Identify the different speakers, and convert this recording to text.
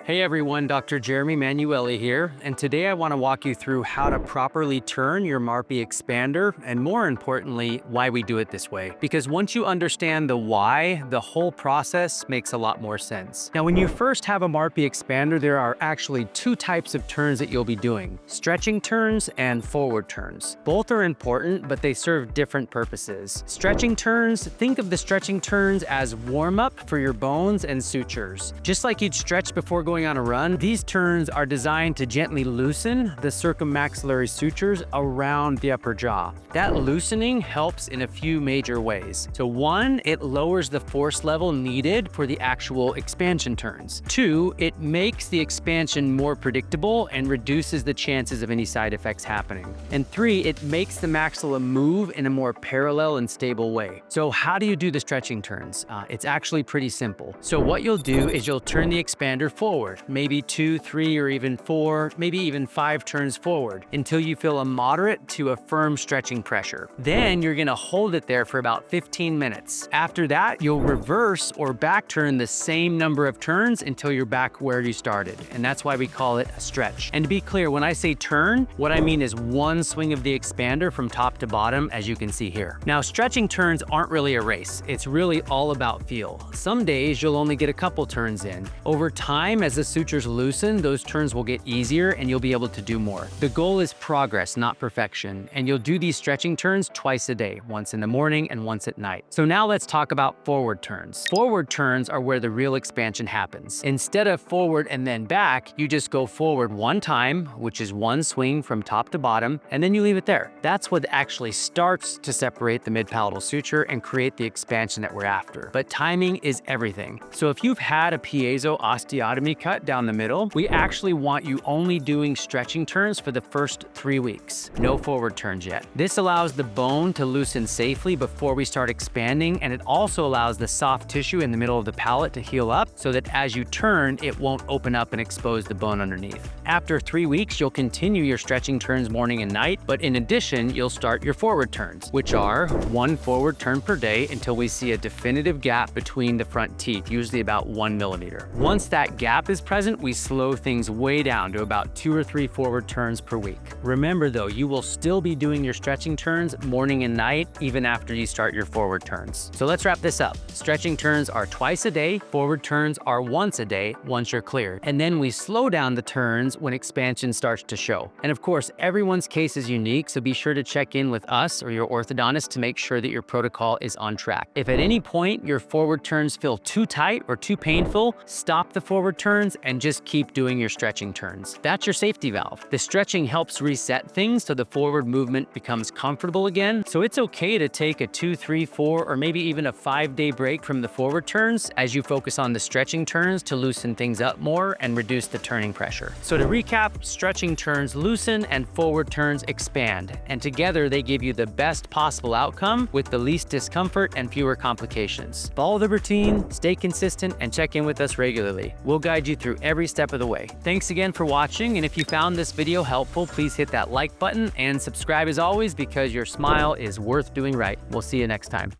Speaker 1: Hey everyone, Dr. Jeremy Manuel here, and today I want to walk you through how to properly turn your MARPE expander, and more importantly, why we do it this way. Because once you understand the why, the whole process makes a lot more sense. Now, when you first have a MARPE expander, there are actually two types of turns that you'll be doing: stretching turns and forward turns. Both are important, but they serve different purposes. Stretching turns, think of the stretching turns as warm-up for your bones and sutures. Just like you'd stretch before going on a run, these turns are designed to gently loosen the circummaxillary sutures around the upper jaw. That loosening helps in a few major ways. So one, it lowers the force level needed for the actual expansion turns. Two, it makes the expansion more predictable and reduces the chances of any side effects happening. And three, it makes the maxilla move in a more parallel and stable way. So how do you do the stretching turns? It's actually pretty simple. So what you'll do is you'll turn the expander forward, maybe 2, 3, or even 4, maybe even 5 turns forward until you feel a moderate to a firm stretching pressure. Then you're gonna hold it there for about 15 minutes. After that, you'll reverse or back turn the same number of turns until you're back where you started. And that's why we call it a stretch. And to be clear, when I say turn, what I mean is one swing of the expander from top to bottom, as you can see here. Now, stretching turns aren't really a race. It's really all about feel. Some days you'll only get a couple turns in. Over time, as the sutures loosen, those turns will get easier and you'll be able to do more. The goal is progress, not perfection, and you'll do these stretching turns twice a day, once in the morning and once at night. So now let's talk about forward turns. Forward turns are where the real expansion happens. Instead of forward and then back, you just go forward one time, which is one swing from top to bottom, and then you leave it there. That's what actually starts to separate the mid-palatal suture and create the expansion that we're after. But timing is everything. So if you've had a piezo osteotomy cut down the middle, we actually want you only doing stretching turns for the first 3 weeks. No forward turns yet. This allows the bone to loosen safely before we start expanding, and it also allows the soft tissue in the middle of the palate to heal up so that as you turn, it won't open up and expose the bone underneath. After 3 weeks, you'll continue your stretching turns morning and night, but in addition, you'll start your forward turns, which are 1 forward turn per day until we see a definitive gap between the front teeth, usually about 1 millimeter. Once that gap is present, we slow things way down to about 2 or 3 forward turns per week. Remember though, you will still be doing your stretching turns morning and night, even after you start your forward turns. So let's wrap this up. Stretching turns are twice a day, forward turns are once a day once you're cleared. And then we slow down the turns when expansion starts to show. And of course, everyone's case is unique, so be sure to check in with us or your orthodontist to make sure that your protocol is on track. If at any point your forward turns feel too tight or too painful, stop the forward turns and just keep doing your stretching turns. That's your safety valve. The stretching helps reset things so the forward movement becomes comfortable again. So it's okay to take a 2, 3, 4, or maybe even a 5-day break from the forward turns as you focus on the stretching turns to loosen things up more and reduce the turning pressure. So to recap, stretching turns loosen and forward turns expand. And together they give you the best possible outcome with the least discomfort and fewer complications. Follow the routine, stay consistent, and check in with us regularly. We'll guide you through every step of the way. Thanks again for watching, and if you found this video helpful, please hit that like button and subscribe as always, because your smile is worth doing right. We'll see you next time.